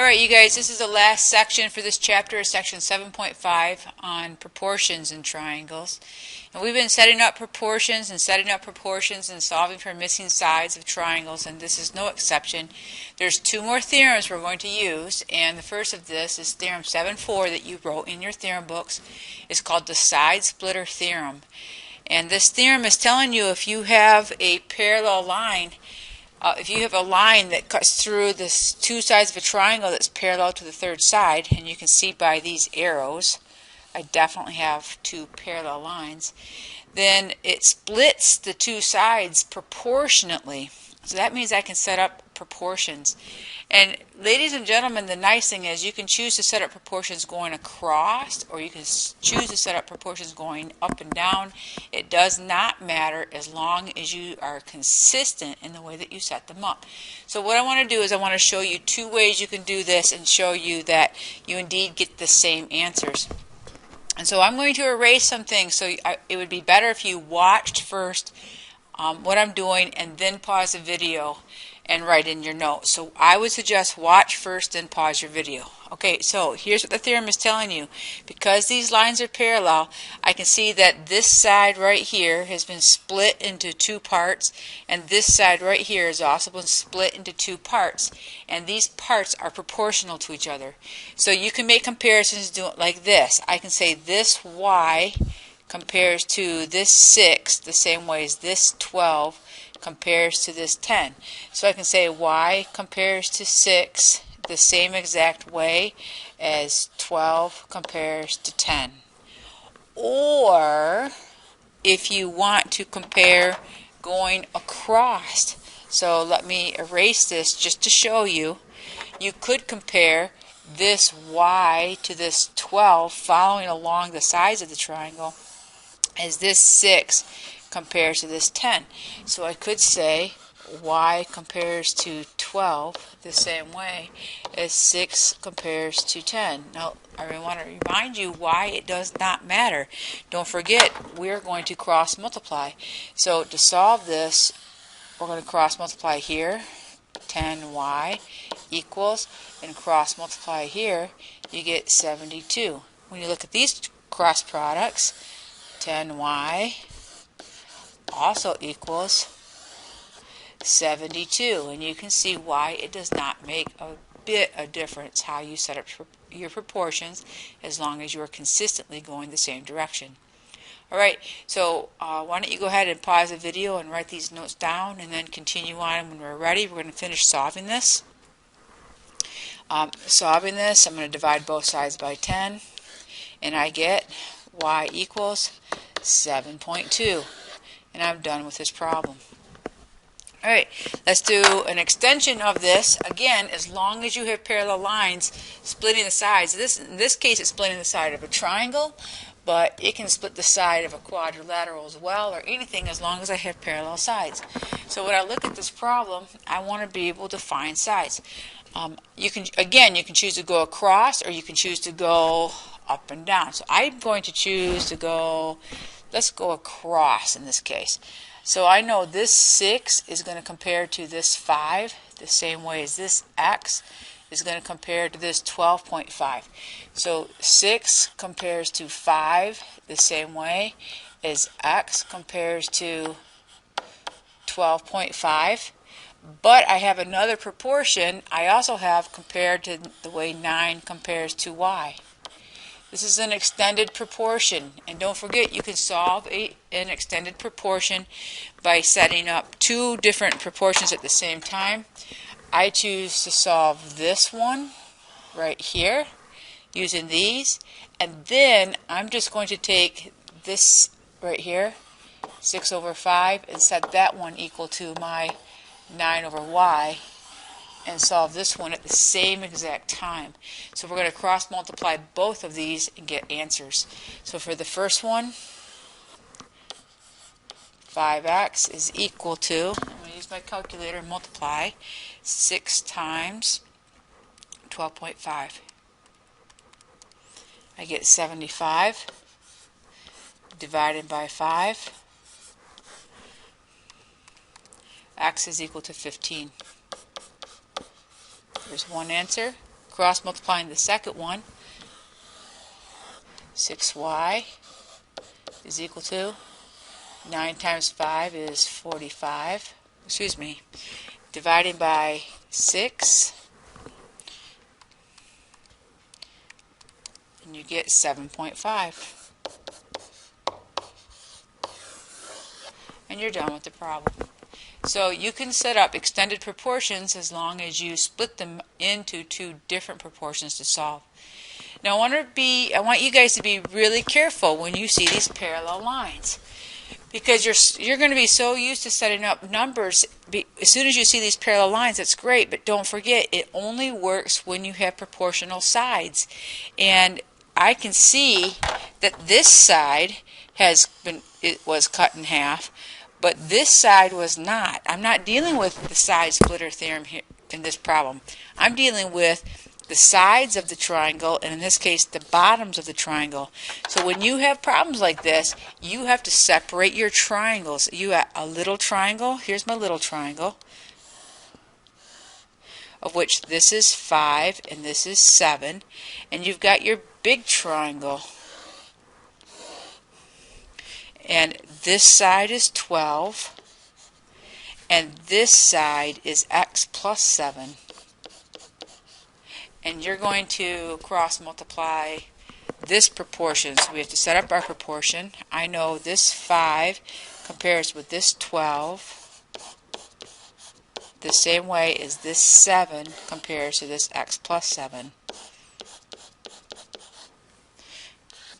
Alright, you guys, this is the last section for this chapter, section 7.5 on proportions in triangles. And we've been setting up proportions and solving for missing sides of triangles, and this is no exception. There's two more theorems we're going to use, and the first of this is Theorem 7.4 that you wrote in your theorem books. It's called the side splitter theorem. And this theorem is telling you if you have a parallel line, if you have a line that cuts through the two sides of a triangle that's parallel to the third side, and you can see by these arrows, I definitely have two parallel lines, then it splits the two sides proportionately. So that means I can set up proportions. And ladies and gentlemen, the nice thing is you can choose to set up proportions going across, or you can choose to set up proportions going up and down. It does not matter as long as you are consistent in the way that you set them up. So what I want to do is I want to show you two ways you can do this and show you that you indeed get the same answers. And so I'm going to erase some things, so it would be better if you watched first what I'm doing and then pause the video and write in your notes. So I would suggest watch first and pause your video. Okay, so here's what the theorem is telling you. Because these lines are parallel, I can see that this side right here has been split into two parts, and this side right here has also been split into two parts, and these parts are proportional to each other. So you can make comparisons do it like this. I can say this y compares to this 6 the same way as this 12 compares to this 10. So I can say y compares to 6 the same exact way as 12 compares to 10. Or if you want to compare going across, so let me erase this just to show you, you could compare this y to this 12 following along the sides of the triangle as this 6 compares to this 10. So I could say y compares to 12 the same way as 6 compares to 10. Now I want to remind you why it does not matter. Don't forget, we're going to cross multiply. So to solve this, we're going to cross multiply here. 10y equals, and cross multiply here, you get 72. When you look at these cross products, 10y also equals 72, and you can see why it does not make a bit of difference how you set up your proportions as long as you are consistently going the same direction. Alright, so why don't you go ahead and pause the video and write these notes down, and then continue on. When we're ready, we're going to finish solving this. I'm going to divide both sides by 10, and I get y equals 7.2, and I'm done with this problem. Alright, let's do an extension of this. Again, as long as you have parallel lines splitting the sides. In this case, it's splitting the side of a triangle, but it can split the side of a quadrilateral as well, or anything, as long as I have parallel sides. So when I look at this problem, I want to be able to find sides. You can choose to go across, or you can choose to go up and down. So I'm going to choose to go, let's go across in this case. So I know this 6 is going to compare to this 5 the same way as this x is going to compare to this 12.5. So 6 compares to 5 the same way as x compares to 12.5. But I have another proportion I also have compared to the way 9 compares to y. This is an extended proportion, and don't forget you can solve an extended proportion by setting up two different proportions at the same time. I choose to solve this one right here using these, and then I'm just going to take this right here, 6 over 5, and set that one equal to my 9 over y, and solve this one at the same exact time. So we're going to cross multiply both of these and get answers. So for the first one, 5x is equal to, I'm going to use my calculator and multiply, 6 times 12.5. I get 75 divided by 5. X is equal to 15. There's one answer. cross multiplying the second one. 6y is equal to 9 times 5 is 45. Excuse me. Dividing by 6, and you get 7.5. And you're done with the problem. So you can set up extended proportions as long as you split them into two different proportions to solve. Now I want you guys to be really careful when you see these parallel lines, because you're going to be so used to setting up numbers. As soon as you see these parallel lines, that's great, but don't forget it only works when you have proportional sides. And I can see that this side was cut in half, but this side was not. I'm not dealing with the side splitter theorem here in this problem. I'm dealing with the sides of the triangle, and in this case the bottoms of the triangle. So when you have problems like this, you have to separate your triangles. You have a little triangle. Here's my little triangle, of which this is 5 and this is 7, and you've got your big triangle, and this side is 12 and this side is x plus 7. And you're going to cross multiply this proportion. So we have to set up our proportion. I know this 5 compares with this 12 the same way as this 7 compares to this x plus 7.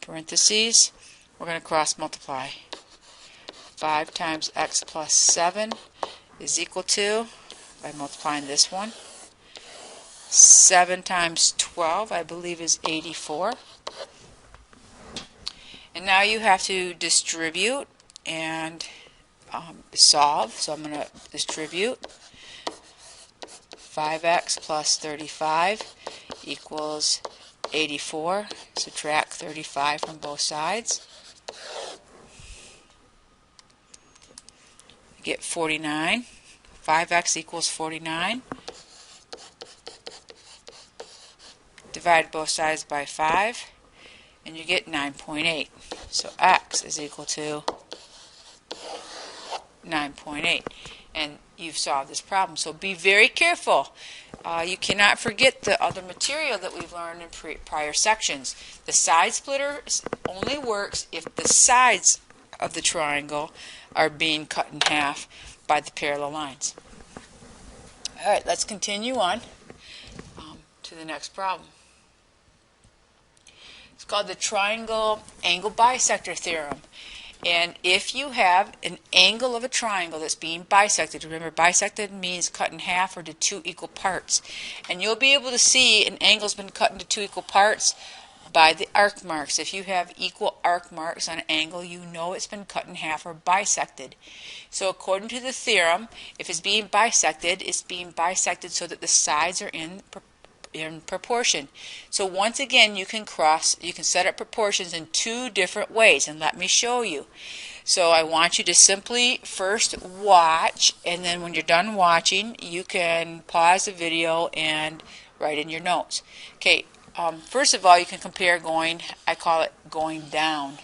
Parentheses, we're going to cross multiply. 5 times x plus 7 is equal to, by multiplying this one, 7 times 12, I believe, is 84. And now you have to distribute and solve. So I'm going to distribute. 5x plus 35 equals 84. Subtract 35 from both sides. You get 49. 5x equals 49. Divide both sides by 5, and you get 9.8. So x is equal to 9.8. And you've solved this problem. So be very careful. You cannot forget the other material that we've learned in prior sections. The side splitter only works if the sides of the triangle are being cut in half by the parallel lines. Alright, let's continue on to the next problem. It's called the triangle angle bisector theorem. And if you have an angle of a triangle that's being bisected, remember bisected means cut in half or to two equal parts. And you'll be able to see an angle's been cut into two equal parts by the arc marks. If you have equal arc marks on an angle, you know it's been cut in half or bisected. So according to the theorem, if it's being bisected so that the sides are in proportion. So once again, you can set up proportions in two different ways, and let me show you. So I want you to simply first watch, and then when you're done watching, you can pause the video and write in your notes. Okay, first of all, you can compare I call it going down.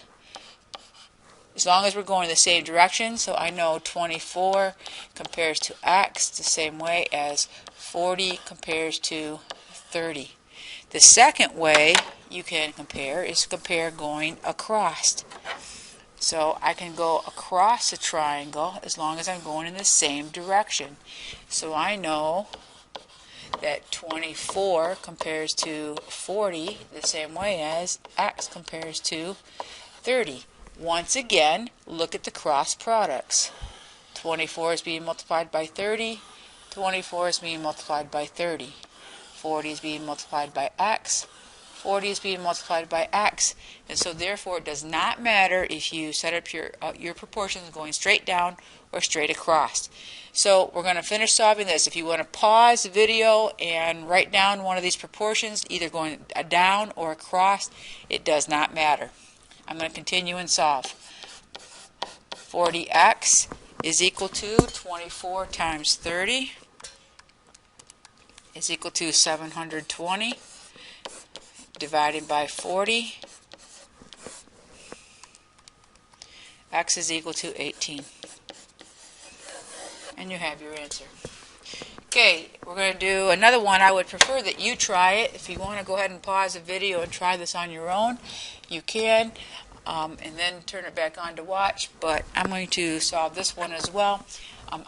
As long as we're going the same direction, so I know 24 compares to x the same way as 40 compares to 30. The second way you can compare is to compare going across. So I can go across a triangle as long as I'm going in the same direction. So I know that 24 compares to 40 the same way as x compares to 30. Once again, look at the cross products. 24 is being multiplied by 30. 24 is being multiplied by 30. 40 is being multiplied by x. 40 is being multiplied by x. And so therefore it does not matter if you set up your proportions going straight down or straight across. So we're going to finish solving this. If you want to pause the video and write down one of these proportions, either going down or across, it does not matter. I'm going to continue and solve. 40x is equal to 24 times 30. is equal to 720 divided by 40. X is equal to 18. And you have your answer. Okay, we're going to do another one. I would prefer that you try it. If you want to go ahead and pause the video and try this on your own, you can, and then turn it back on to watch. But I'm going to solve this one as well.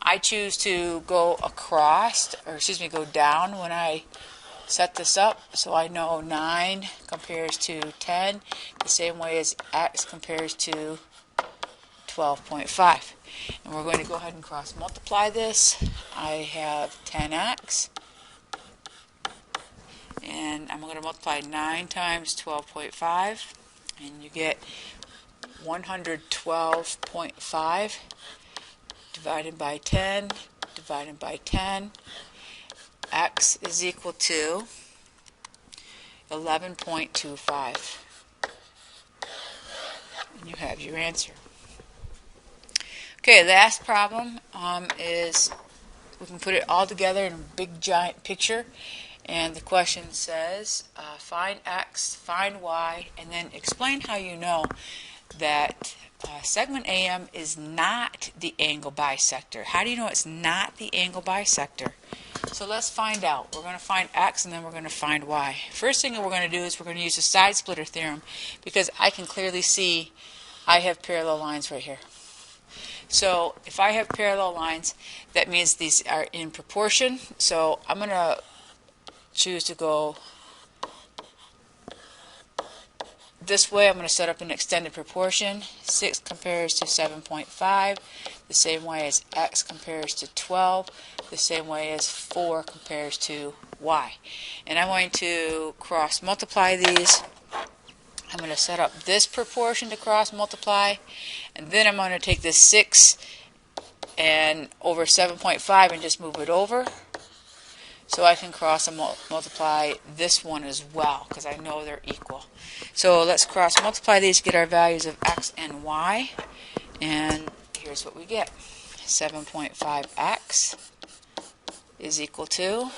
I choose to go across, or excuse me, go down when I set this up, so I know 9 compares to 10, the same way as X compares to 12.5. And we're going to go ahead and cross multiply this. I have 10x, and I'm going to multiply 9 times 12.5, and you get 112.5 divided by 10 divided by 10. X is equal to 11.25. And you have your answer. Okay, last problem is we can put it all together in a big giant picture, and the question says find X, find Y, and then explain how you know that segment AM is not the angle bisector. How do you know it's not the angle bisector? So let's find out. We're going to find X, and then we're going to find Y. First thing that we're going to do is we're going to use the side splitter theorem, because I can clearly see I have parallel lines right here. So if I have parallel lines, that means these are in proportion. So I'm going to choose to go this way. I'm going to set up an extended proportion. 6 compares to 7.5, the same way as X compares to 12, the same way as 4 compares to Y. And I'm going to cross multiply these. I'm going to set up this proportion to cross multiply, and then I'm going to take this 6 and over 7.5 and just move it over, so I can cross and multiply this one as well, because I know they're equal. So let's cross multiply these to get our values of X and Y, and here's what we get. 7.5x is equal to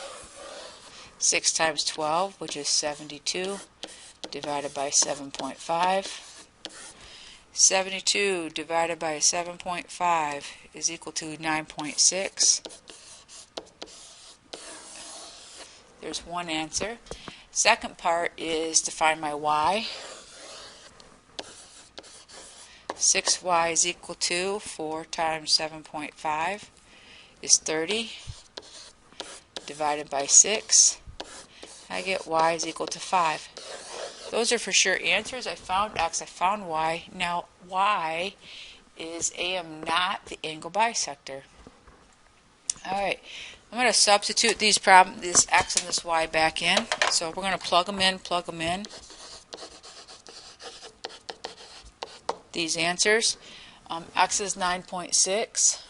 6 times 12, which is 72, divided by 7.5. 72 divided by 7.5 is equal to 9.6. There's one answer. Second part is to find my Y. 6y is equal to 4 times 7.5 is 30, divided by 6. I get y is equal to 5. Those are for sure answers. I found X, I found Y. Now Y is AM, not the angle bisector. Alright, I'm going to substitute this X and this Y back in. So we're going to plug them in. These answers. X is 9.6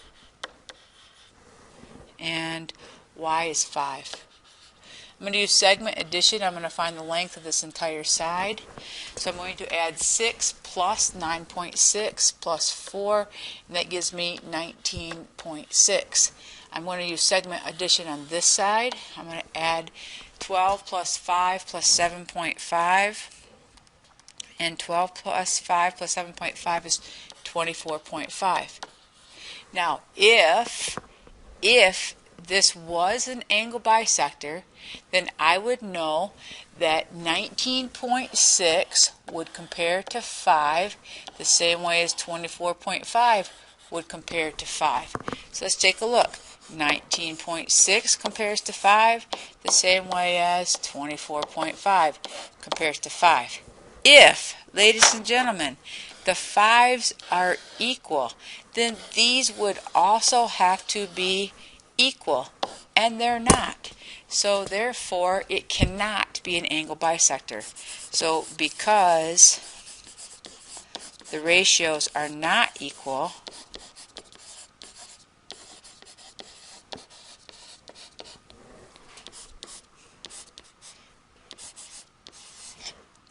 and Y is 5. I'm going to use segment addition. I'm going to find the length of this entire side. So I'm going to add 6 plus 9.6 plus 4, and that gives me 19.6. I'm going to use segment addition on this side. I'm going to add 12 plus 5 plus 7.5, and 12 plus 5 plus 7.5 is 24.5. Now, if this was an angle bisector, then I would know that 19.6 would compare to 5 the same way as 24.5 would compare to 5. So let's take a look. 19.6 compares to 5 the same way as 24.5 compares to 5. If, ladies and gentlemen, the 5s are equal, then these would also have to be equal, and they're not. So therefore it cannot be an angle bisector. So because the ratios are not equal,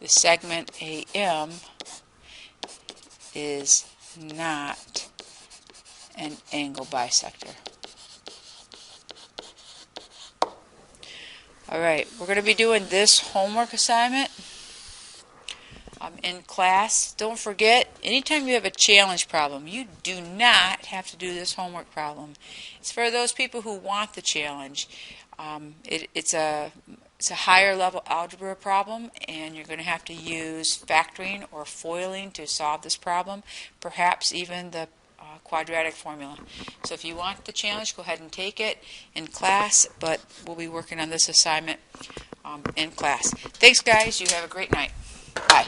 the segment AM is not an angle bisector. Alright, we're going to be doing this homework assignment in class. Don't forget, anytime you have a challenge problem, you do not have to do this homework problem. It's for those people who want the challenge. It's a higher level algebra problem, and you're going to have to use factoring or foiling to solve this problem, perhaps even the quadratic formula. So if you want the challenge, go ahead and take it in class, but we'll be working on this assignment in class. Thanks, guys. You have a great night. Bye.